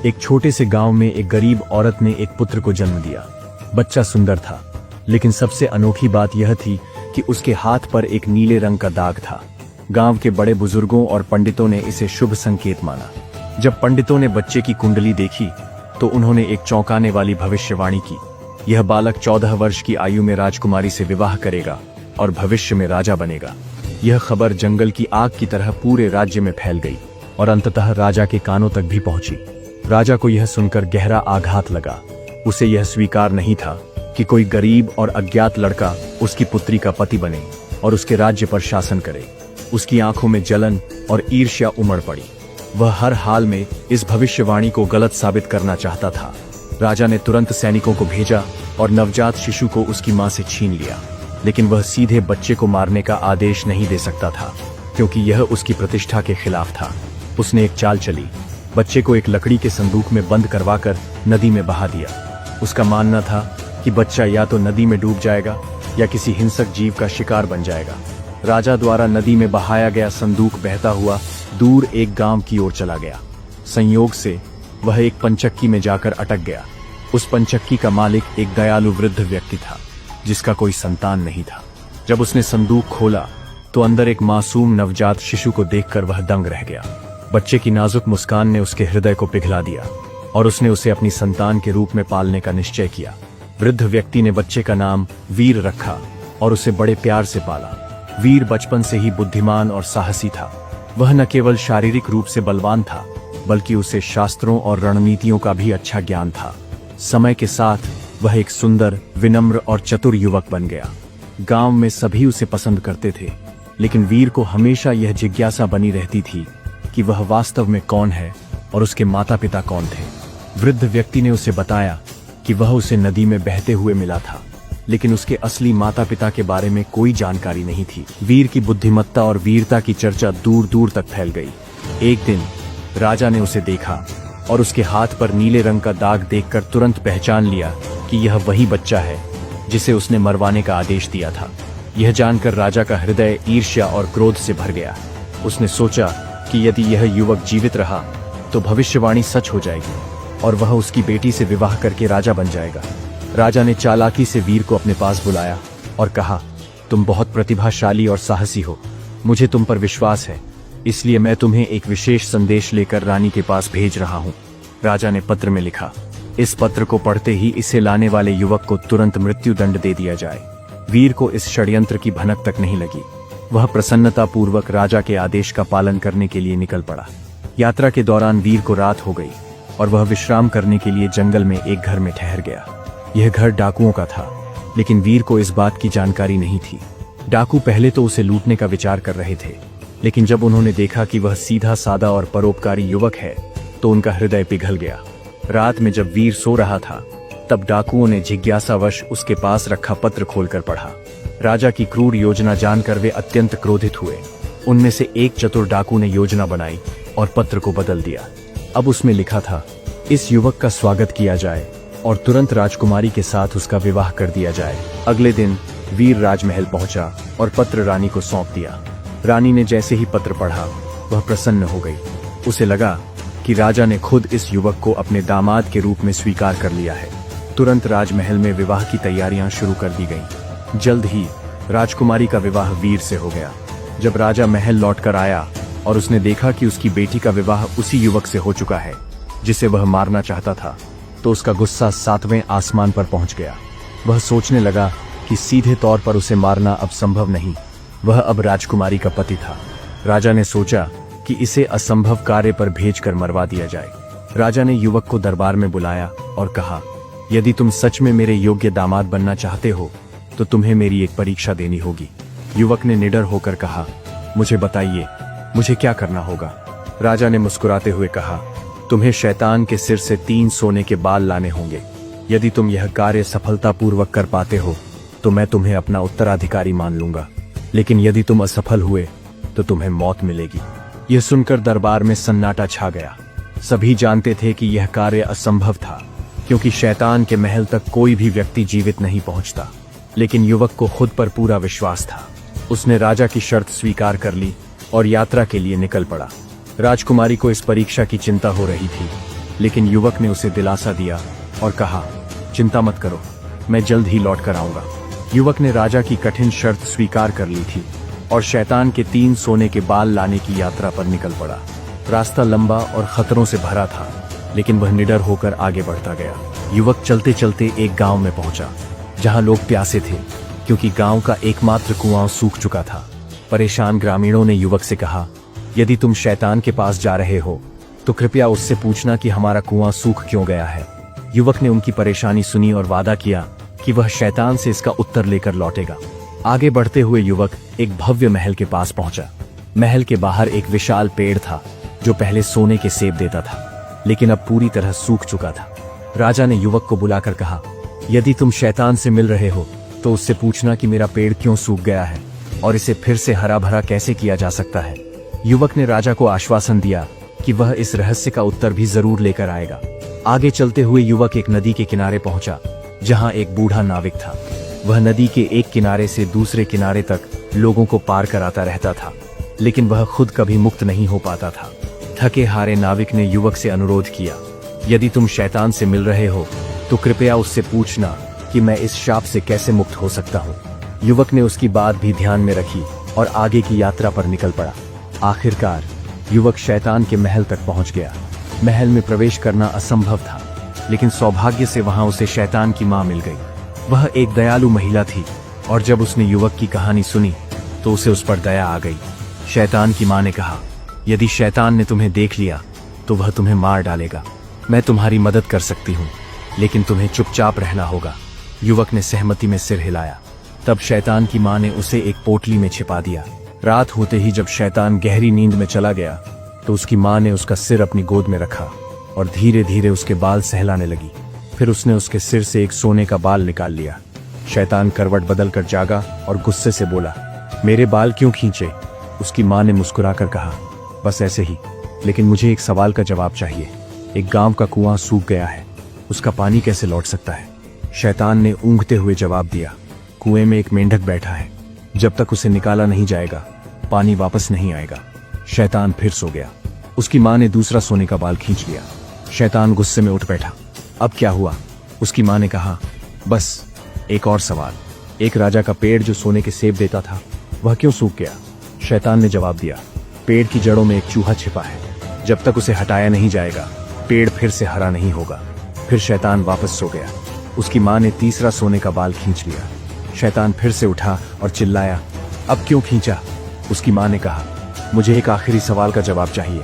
एक छोटे से गांव में एक गरीब औरत ने एक पुत्र को जन्म दिया। बच्चा सुंदर था, लेकिन सबसे अनोखी बात यह थी कि उसके हाथ पर एक नीले रंग का दाग था। गांव के बड़े बुजुर्गों और पंडितों ने इसे शुभ संकेत माना। जब पंडितों ने बच्चे की कुंडली देखी तो उन्होंने एक चौंकाने वाली भविष्यवाणी की। यह बालक 14 वर्ष की आयु में राजकुमारी से विवाह करेगा और भविष्य में राजा बनेगा। यह खबर जंगल की आग की तरह पूरे राज्य में फैल गई और अंततः राजा के कानों तक भी पहुंची। राजा को यह सुनकर गहरा आघात लगा। उसे यह स्वीकार नहीं था कि कोई गरीब और अज्ञात लड़का उसकी पुत्री का पति बने और उसके राज्य पर शासन करे। उसकी आंखों में जलन और ईर्ष्या उमड़ पड़ी। वह हर हाल में इस भविष्यवाणी को गलत साबित करना चाहता था। राजा ने तुरंत सैनिकों को भेजा और नवजात शिशु को उसकी मां से छीन लिया, लेकिन वह सीधे बच्चे को मारने का आदेश नहीं दे सकता था, क्योंकि यह उसकी प्रतिष्ठा के खिलाफ था। उसने एक चाल चली। बच्चे को एक लकड़ी के संदूक में बंद करवाकर नदी में बहा दिया। उसका मानना था कि बच्चा या तो नदी में डूब जाएगा या किसी हिंसक जीव का शिकार बन जाएगा। राजा द्वारा नदी में बहाया गया संदूक बहता हुआ दूर एक गांव की ओर चला गया। संयोग से वह एक पंचक्की में जाकर अटक गया। उस पंचक्की का मालिक एक दयालु वृद्ध व्यक्ति था, जिसका कोई संतान नहीं था। जब उसने संदूक खोला तो अंदर एक मासूम नवजात शिशु को देखकर वह दंग रह गया। बच्चे की नाजुक मुस्कान ने उसके हृदय को पिघला दिया और उसने उसे अपनी संतान के रूप में पालने का निश्चय किया। वृद्ध व्यक्ति ने बच्चे का नाम वीर रखा और उसे बड़े प्यार से पाला। वीर बचपन से ही बुद्धिमान और साहसी था। वह न केवल शारीरिक रूप से बलवान था, बल्कि उसे शास्त्रों और रणनीतियों का भी अच्छा ज्ञान था। समय के साथ वह एक सुंदर, विनम्र और चतुर युवक बन गया। गांव में सभी उसे पसंद करते थे, लेकिन वीर को हमेशा यह जिज्ञासा बनी रहती थी कि वह वास्तव में कौन है और उसके माता पिता कौन थे। वृद्ध व्यक्ति ने उसे बताया कि वह उसे नदी में बहते हुए मिला था, लेकिन उसके असली माता पिता के बारे में कोई जानकारी नहीं थी। वीर की बुद्धिमत्ता और वीरता की चर्चा दूर दूर तक फैल गई। एक दिन राजा ने उसे देखा और उसके हाथ पर नीले रंग का दाग देखकर तुरंत पहचान लिया कि यह वही बच्चा है जिसे उसने मरवाने का आदेश दिया था। यह जानकर राजा का हृदय ईर्ष्या और क्रोध से भर गया। उसने सोचा कि यदि यह युवक जीवित रहा तो भविष्यवाणी सच हो जाएगी और वह उसकी बेटी से विवाह करके राजा बन जाएगा। राजा ने चालाकी से वीर को अपने पास बुलाया और कहा, तुम बहुत प्रतिभाशाली और साहसी हो। मुझे तुम पर विश्वास है, इसलिए मैं तुम्हें एक विशेष संदेश लेकर रानी के पास भेज रहा हूँ। राजा ने पत्र में लिखा, इस पत्र को पढ़ते ही इसे लाने वाले युवक को तुरंत मृत्यु दंड दे दिया जाए। वीर को इस षड्यंत्र की भनक तक नहीं लगी। वह प्रसन्नता पूर्वक राजा के आदेश का पालन करने के लिए निकल पड़ा। यात्रा के दौरान वीर को रात हो गई और वह विश्राम करने के लिए जंगल में एक घर में ठहर गया। यह घर डाकुओं का था, लेकिन वीर को इस बात की जानकारी नहीं थी। डाकू पहले तो उसे लूटने का विचार कर रहे थे, लेकिन जब उन्होंने देखा कि वह सीधा सादा और परोपकारी युवक है तो उनका हृदय पिघल गया। रात में जब वीर सो रहा था तब डाकुओं ने जिज्ञासावश उसके पास रखा पत्र खोलकर पढ़ा। राजा की क्रूर योजना जानकर वे अत्यंत क्रोधित हुए। उनमें से एक चतुर डाकू ने योजना बनाई और पत्र को बदल दिया। अब उसमें लिखा था, इस युवक का स्वागत किया जाए और तुरंत राजकुमारी के साथ उसका विवाह कर दिया जाए। अगले दिन वीर राजमहल पहुंचा और पत्र रानी को सौंप दिया। रानी ने जैसे ही पत्र पढ़ा वह प्रसन्न हो गई। उसे लगा कि राजा ने खुद इस युवक को अपने दामाद के रूप में स्वीकार कर लिया है। तुरंत राजमहल में विवाह की तैयारियां शुरू कर दी गईं। जल्द ही राजकुमारी का विवाह वीर से हो गया। जब राजा महल लौटकर आया और उसने देखा कि उसकी बेटी का विवाह उसी युवक से हो चुका है जिसे वह मारना चाहता था, तो उसका गुस्सा 7वें आसमान पर पहुंच गया। वह सोचने लगा कि सीधे तौर पर उसे मारना अब संभव नहीं। वह अब राजकुमारी का पति था। राजा ने सोचा कि इसे असंभव कार्य पर भेजकर मरवा दिया जाए। राजा ने युवक को दरबार में बुलाया और कहा, यदि तुम सच में मेरे योग्य दामाद बनना चाहते हो तो तुम्हें मेरी एक परीक्षा देनी होगी। युवक ने निडर होकर कहा, मुझे बताइए, मुझे क्या करना होगा? राजा ने मुस्कुराते हुए कहा, तुम्हें शैतान के सिर से 3 सोने के बाल लाने होंगे। यदि तुम यह कार्य सफलतापूर्वक कर पाते हो तो मैं तुम्हें अपना उत्तराधिकारी मान लूंगा, लेकिन यदि तुम असफल हुए तो तुम्हें मौत मिलेगी। यह सुनकर दरबार में सन्नाटा छा गया। सभी जानते थे कि यह कार्य असंभव था, क्योंकि शैतान के महल तक कोई भी व्यक्ति जीवित नहीं पहुंचता। लेकिन युवक को खुद पर पूरा विश्वास था। उसने राजा की शर्त स्वीकार कर ली और यात्रा के लिए निकल पड़ा। राजकुमारी को इस परीक्षा की चिंता हो रही थी। लेकिन युवक ने उसे दिलासा दिया और कहा, चिंता मत करो, मैं जल्द ही लौट कर आऊंगा। युवक ने राजा की कठिन शर्त स्वीकार कर ली थी और शैतान के 3 सोने के बाल लाने की यात्रा पर निकल पड़ा। रास्ता लंबा और खतरों से भरा था, लेकिन वह निडर होकर आगे बढ़ता गया। युवक चलते चलते एक गांव में पहुंचा, जहां लोग प्यासे थे, क्योंकि गांव का एकमात्र कुआं सूख चुका था। परेशान ग्रामीणों ने युवक से कहा, यदि तुम शैतान के पास जा रहे हो तो कृपया उससे पूछना कि हमारा कुआं सूख क्यों गया है। युवक ने उनकी परेशानी सुनी और वादा किया कि वह शैतान से इसका उत्तर लेकर लौटेगा। आगे बढ़ते हुए युवक एक भव्य महल के पास पहुंचा। महल के बाहर एक विशाल पेड़ था, जो पहले सोने के सेब देता था, लेकिन अब पूरी तरह सूख चुका था। राजा ने युवक को बुलाकर कहा, यदि तुम शैतान से मिल रहे हो तो उससे पूछना कि मेरा पेड़ क्यों सूख गया है और इसे फिर से हरा भरा कैसे किया जा सकता है। युवक ने राजा को आश्वासन दिया कि वह इस रहस्य का उत्तर भी जरूर लेकर आएगा। आगे चलते हुए युवक एक नदी के किनारे पहुंचा, जहां एक बूढ़ा नाविक था। वह नदी के एक किनारे से दूसरे किनारे तक लोगों को पार कराता रहता था, लेकिन वह खुद कभी मुक्त नहीं हो पाता था। थके हारे नाविक ने युवक से अनुरोध किया, यदि तुम शैतान से मिल रहे हो तो कृपया उससे पूछना कि मैं इस शाप से कैसे मुक्त हो सकता हूँ। युवक ने उसकी बात भी ध्यान में रखी और आगे की यात्रा पर निकल पड़ा। आखिरकार युवक शैतान के महल तक पहुंच गया। महल में प्रवेश करना असंभव था, लेकिन सौभाग्य से वहां उसे शैतान की मां मिल गई। वह एक दयालु महिला थी और जब उसने युवक की कहानी सुनी तो उसे उस पर दया आ गई। शैतान की मां ने कहा, यदि शैतान ने तुम्हें देख लिया तो वह तुम्हें मार डालेगा। मैं तुम्हारी मदद कर सकती हूँ, लेकिन तुम्हें चुपचाप रहना होगा। युवक ने सहमति में सिर हिलाया। तब शैतान की मां ने उसे एक पोटली में छिपा दिया। रात होते ही जब शैतान गहरी नींद में चला गया तो उसकी मां ने उसका सिर अपनी गोद में रखा और धीरे धीरे उसके बाल सहलाने लगी। फिर उसने उसके सिर से एक सोने का बाल निकाल लिया। शैतान करवट बदलकर जागा और गुस्से से बोला, मेरे बाल क्यों खींचे? उसकी मां ने मुस्कुराकर कहा, बस ऐसे ही, लेकिन मुझे एक सवाल का जवाब चाहिए। एक गांव का कुआं सूख गया है, उसका पानी कैसे लौट सकता है? शैतान ने ऊँघते हुए जवाब दिया, कुएं में एक मेंढक बैठा है, जब तक उसे निकाला नहीं जाएगा पानी वापस नहीं आएगा। शैतान फिर सो गया। उसकी मां ने दूसरा सोने का बाल खींच लिया। शैतान गुस्से में उठ बैठा। अब क्या हुआ? उसकी मां ने कहा, बस एक और सवाल। एक राजा का पेड़ जो सोने के सेब देता था, वह क्यों सूख गया? शैतान ने जवाब दिया, पेड़ की जड़ों में एक चूहा छिपा है, जब तक उसे हटाया नहीं जाएगा पेड़ फिर से हरा नहीं होगा। फिर शैतान वापस सो गया। उसकी मां ने तीसरा सोने का बाल खींच लिया। शैतान फिर से उठा और चिल्लाया, अब क्यों खींचा? उसकी मां ने कहा, मुझे एक आखिरी सवाल का जवाब चाहिए।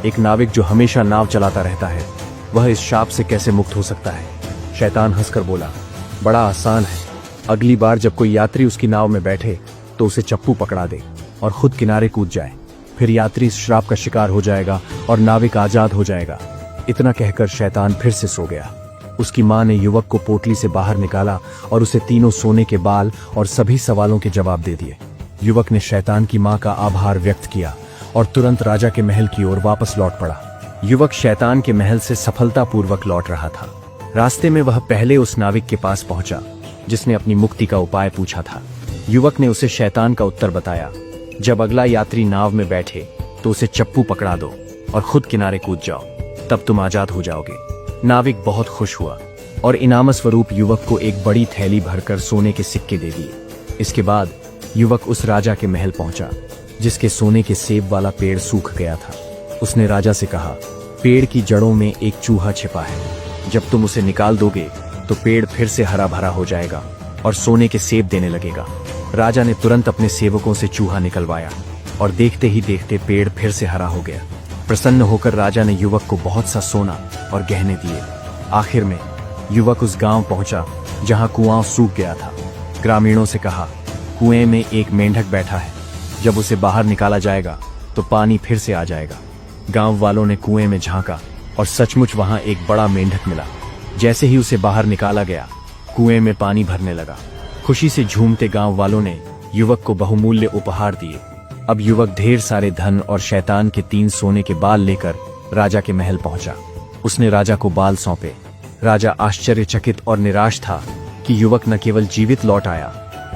एक नाविक जो हमेशा नाव चलाता रहता है, वह इस शाप से कैसे मुक्त हो सकता है? शैतान हंसकर बोला, बड़ा आसान है। अगली बार जब कोई यात्री उसकी नाव में बैठे तो उसे चप्पू पकड़ा दे और खुद किनारे कूद जाए। फिर यात्री इस श्राप का शिकार हो जाएगा और नाविक आजाद हो जाएगा। इतना कहकर शैतान फिर से सो गया। उसकी मां ने युवक को पोटली से बाहर निकाला और उसे तीनों सोने के बाल और सभी सवालों के जवाब दे दिए। युवक ने शैतान की मां का आभार व्यक्त किया और तुरंत राजा के महल की ओर वापस लौट पड़ा। युवक शैतान के महल से सफलतापूर्वक लौट रहा था। रास्ते में वह पहले उस नाविक के पास पहुंचा जिसने अपनी मुक्ति का उपाय पूछा था। युवक ने उसे शैतान का उत्तर बताया, जब अगला यात्री नाव में बैठे तो उसे चप्पू पकड़ा दो और खुद किनारे कूद जाओ, तब तुम आजाद हो जाओगे। नाविक बहुत खुश हुआ और इनाम स्वरूप युवक को एक बड़ी थैली भरकर सोने के सिक्के दे दिए। इसके बाद युवक उस राजा के महल पहुंचा जिसके सोने के सेब वाला पेड़ सूख गया था। उसने राजा से कहा, पेड़ की जड़ों में एक चूहा छिपा है, जब तुम उसे निकाल दोगे तो पेड़ फिर से हरा भरा हो जाएगा और सोने के सेब देने लगेगा। राजा ने तुरंत अपने सेवकों से चूहा निकलवाया और देखते ही देखते पेड़ फिर से हरा हो गया। प्रसन्न होकर राजा ने युवक को बहुत सा सोना और गहने दिए। आखिर में युवक उस गांव पहुंचा जहां कुआं सूख गया था। ग्रामीणों से कहा, कुएं में एक मेंढक बैठा है, जब उसे बाहर निकाला जाएगा तो पानी फिर से आ जाएगा। गांव वालों ने कुएं में झांका और सचमुच वहां एक बड़ा मेंढक मिला। जैसे ही उसे बाहर निकाला गया, कुएं में पानी भरने लगा। खुशी से झूमते गांव वालों ने युवक को बहुमूल्य उपहार दिए। अब युवक ढेर सारे धन और शैतान के 3 सोने के बाल लेकर राजा के महल पहुंचा। उसने राजा को बाल सौंपे। राजा आश्चर्यचकित और निराश था कि युवक न केवल जीवित लौट आया,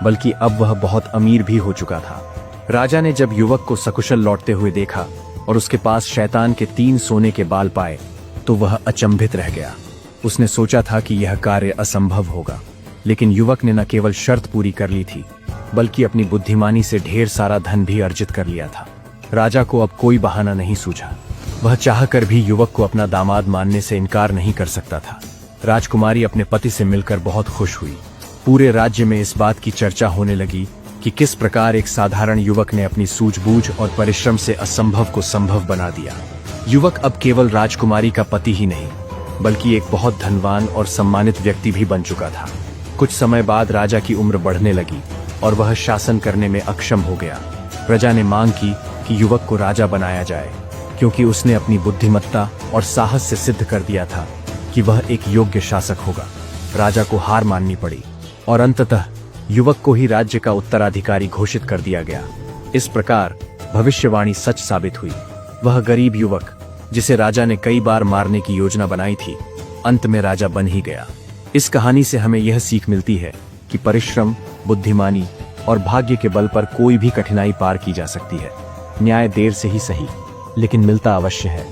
बल्कि अब वह बहुत अमीर भी हो चुका था। राजा ने जब युवक को सकुशल लौटते हुए देखा और उसके पास शैतान के 3 सोने के बाल पाए, तो वह अचंभित रह गया। उसने सोचा था कि यह कार्य असंभव होगा, लेकिन युवक ने न केवल शर्त पूरी कर ली थी, बल्कि अपनी बुद्धिमानी से ढेर सारा धन भी अर्जित कर लिया था। राजा को अब कोई बहाना नहीं सूझा। वह चाहकर भी युवक को अपना दामाद मानने से इनकार नहीं कर सकता था। राजकुमारी अपने पति से मिलकर बहुत खुश हुई। पूरे राज्य में इस बात की चर्चा होने लगी कि किस प्रकार एक साधारण युवक ने अपनी सूझबूझ और परिश्रम से असंभव को संभव बना दिया। युवक अब केवल राजकुमारी का पति ही नहीं, बल्कि एक बहुत धनवान और सम्मानित व्यक्ति भी बन चुका था। कुछ समय बाद राजा की उम्र बढ़ने लगी और वह शासन करने में अक्षम हो गया। प्रजा ने मांग की कि युवक को राजा बनाया जाए, क्योंकि उसने अपनी बुद्धिमत्ता और साहस से सिद्ध कर दिया था कि वह एक योग्य शासक होगा। राजा को हार माननी पड़ी और अंततः युवक को ही राज्य का उत्तराधिकारी घोषित कर दिया गया। इस प्रकार भविष्यवाणी सच साबित हुई। वह गरीब युवक, जिसे राजा ने कई बार मारने की योजना बनाई थी, अंत में राजा बन ही गया। इस कहानी से हमें यह सीख मिलती है कि परिश्रम, बुद्धिमानी और भाग्य के बल पर कोई भी कठिनाई पार की जा सकती है। न्याय देर से ही सही, लेकिन मिलता अवश्य है।